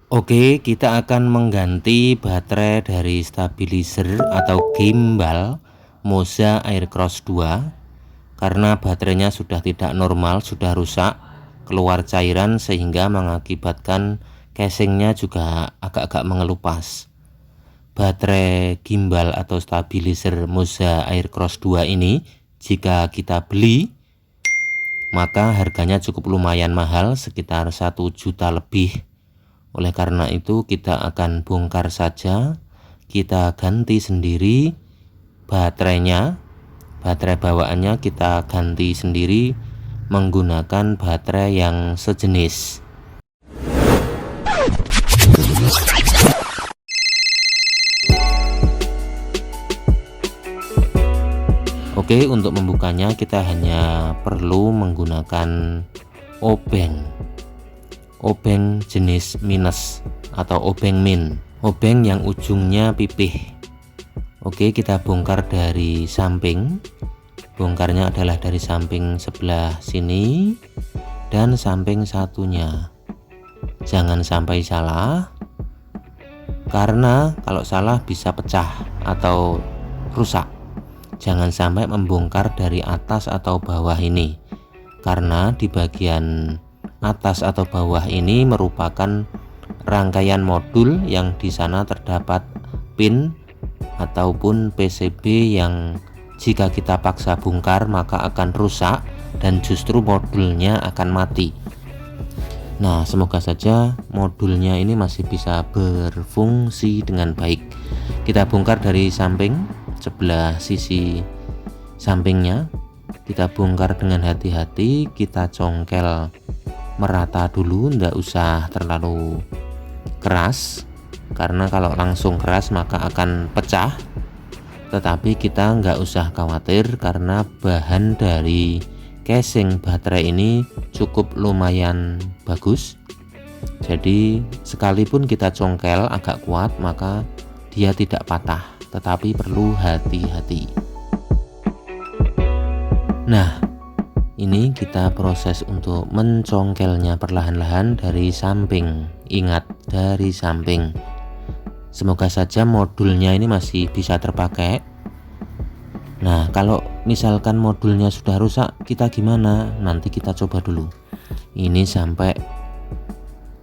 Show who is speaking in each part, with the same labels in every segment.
Speaker 1: Oke, kita akan mengganti baterai dari stabilizer atau gimbal Moza Aircross 2 karena baterainya sudah tidak normal, sudah rusak, keluar cairan sehingga mengakibatkan casingnya juga agak-agak mengelupas. Baterai gimbal atau stabilizer Moza Aircross 2 ini jika kita beli maka harganya cukup lumayan mahal, sekitar 1 juta lebih. Oleh karena itu kita akan bongkar saja, kita ganti sendiri baterainya, baterai bawaannya kita ganti sendiri menggunakan baterai yang sejenis. Oke, untuk membukanya kita hanya perlu menggunakan obeng jenis minus atau obeng min, obeng yang ujungnya pipih. Oke, kita bongkar dari samping. Bongkarnya adalah dari samping sebelah sini dan samping satunya. Jangan sampai salah, karena kalau salah bisa pecah atau rusak. Jangan sampai membongkar dari atas atau bawah ini, karena di bagian atas atau bawah ini merupakan rangkaian modul yang di sana terdapat pin ataupun PCB yang jika kita paksa bongkar maka akan rusak dan justru modulnya akan mati. Nah, semoga saja modulnya ini masih bisa berfungsi dengan baik. Kita bongkar dari samping sebelah sisi sampingnya, kita bongkar dengan hati-hati, kita congkel merata dulu, ndak usah terlalu keras karena kalau langsung keras maka akan pecah. Tetapi kita nggak usah khawatir karena bahan dari casing baterai ini cukup lumayan bagus. Jadi sekalipun kita congkel agak kuat maka dia tidak patah, tetapi perlu hati-hati. Nah, ini kita proses untuk mencongkelnya perlahan-lahan dari samping. Ingat, dari samping. Semoga saja modulnya ini masih bisa terpakai. Nah, kalau misalkan modulnya sudah rusak, kita gimana? Nanti kita coba dulu. Ini sampai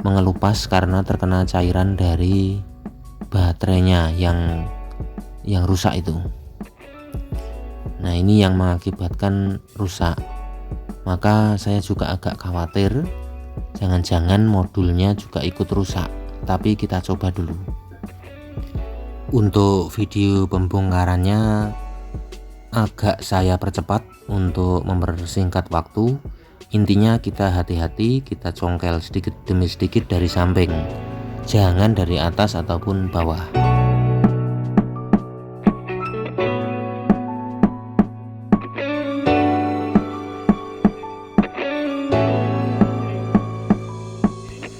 Speaker 1: mengelupas karena terkena cairan dari baterainya yang rusak itu. Nah, ini yang mengakibatkan rusak. Maka saya juga agak khawatir jangan-jangan modulnya juga ikut rusak, tapi kita coba dulu. Untuk video pembongkarannya agak saya percepat untuk mempersingkat waktu. Intinya kita hati-hati, kita congkel sedikit demi sedikit dari samping, jangan dari atas ataupun bawah.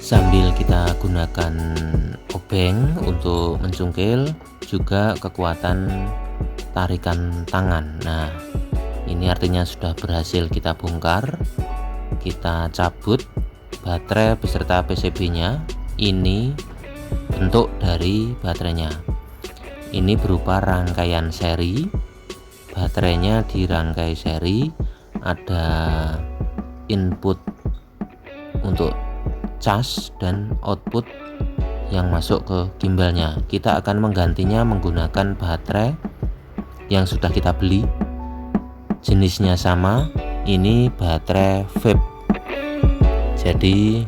Speaker 1: Sambil kita gunakan obeng untuk mencungkil, juga kekuatan tarikan tangan. Nah, ini artinya sudah berhasil kita bongkar. Kita cabut baterai beserta PCB-nya. Ini bentuk dari baterainya. Ini berupa rangkaian seri. Baterainya dirangkai seri, ada input untuk cas dan output yang masuk ke gimbalnya. Kita akan menggantinya menggunakan baterai yang sudah kita beli, jenisnya sama, ini baterai vape. Jadi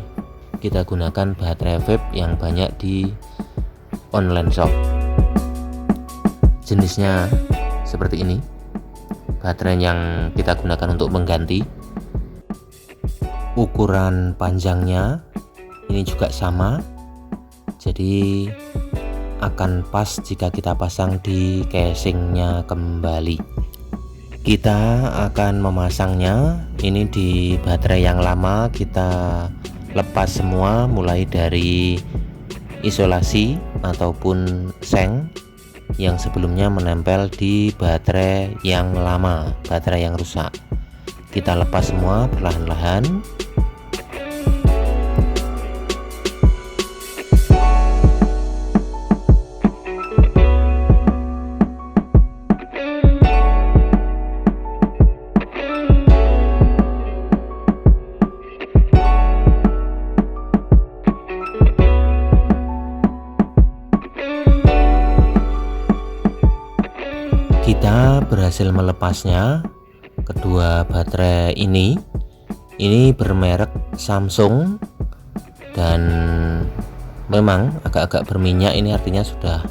Speaker 1: kita gunakan baterai vape yang banyak di online shop. Jenisnya seperti ini, baterai yang kita gunakan untuk mengganti. Ukuran panjangnya ini juga sama, jadi akan pas jika kita pasang di casingnya kembali. Kita akan memasangnya ini di baterai yang lama, kita lepas semua mulai dari isolasi ataupun seng yang sebelumnya menempel di baterai yang lama, baterai yang rusak. Kita lepas semua perlahan-lahan. Kita berhasil melepasnya. Kedua baterai ini bermerek Samsung dan memang agak-agak berminyak, ini artinya sudah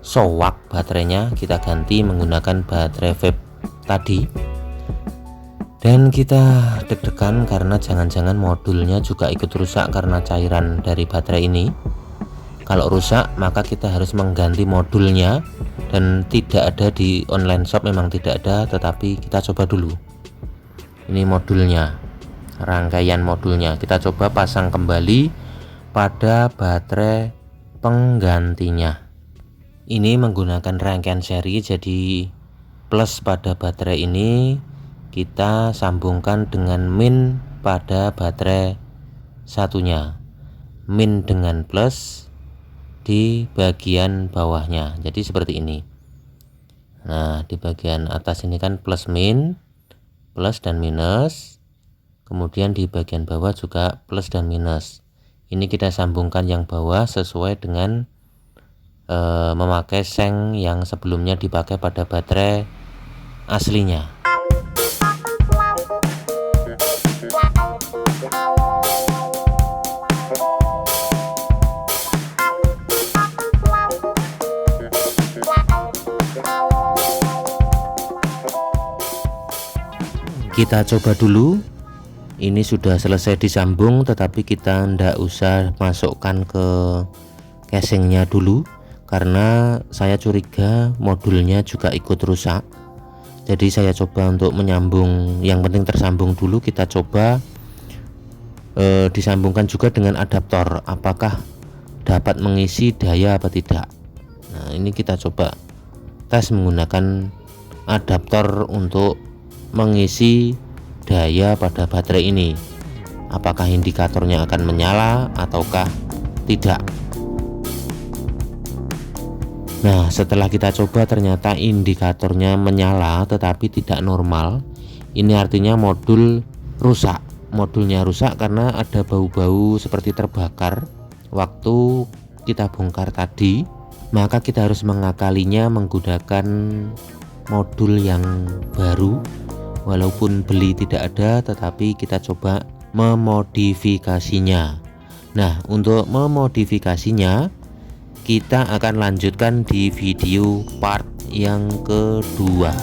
Speaker 1: sowak baterainya. Kita ganti menggunakan baterai vape tadi. Dan kita deg-degan karena jangan-jangan modulnya juga ikut rusak karena cairan dari baterai ini. Kalau rusak maka kita harus mengganti modulnya, dan tidak ada di online shop, memang tidak ada, tetapi kita coba dulu. Ini modulnya, rangkaian modulnya kita coba pasang kembali pada baterai penggantinya. Ini menggunakan rangkaian seri, jadi plus pada baterai ini kita sambungkan dengan min pada baterai satunya, min dengan plus di bagian bawahnya. Jadi seperti ini. Nah, di bagian atas ini kan plus min, plus dan minus, kemudian di bagian bawah juga plus dan minus. Ini kita sambungkan yang bawah sesuai dengan memakai seng yang sebelumnya dipakai pada baterai aslinya. Kita coba dulu. Ini sudah selesai disambung, tetapi kita tidak usah masukkan ke casingnya dulu karena saya curiga modulnya juga ikut rusak. Jadi saya coba untuk menyambung, yang penting tersambung dulu. Kita coba disambungkan juga dengan adaptor, apakah dapat mengisi daya apa tidak. Nah, ini kita coba tes menggunakan adaptor untuk mengisi daya pada baterai ini. Apakah indikatornya akan menyala ataukah tidak. Nah, setelah kita coba ternyata indikatornya menyala tetapi tidak normal. Ini artinya modul rusak. Modulnya rusak karena ada bau-bau seperti terbakar waktu kita bongkar tadi. Maka kita harus mengakalinya menggunakan modul yang baru. Walaupun beli tidak ada, tetapi kita coba memodifikasinya. Nah, untuk memodifikasinya kita akan lanjutkan di video part yang kedua.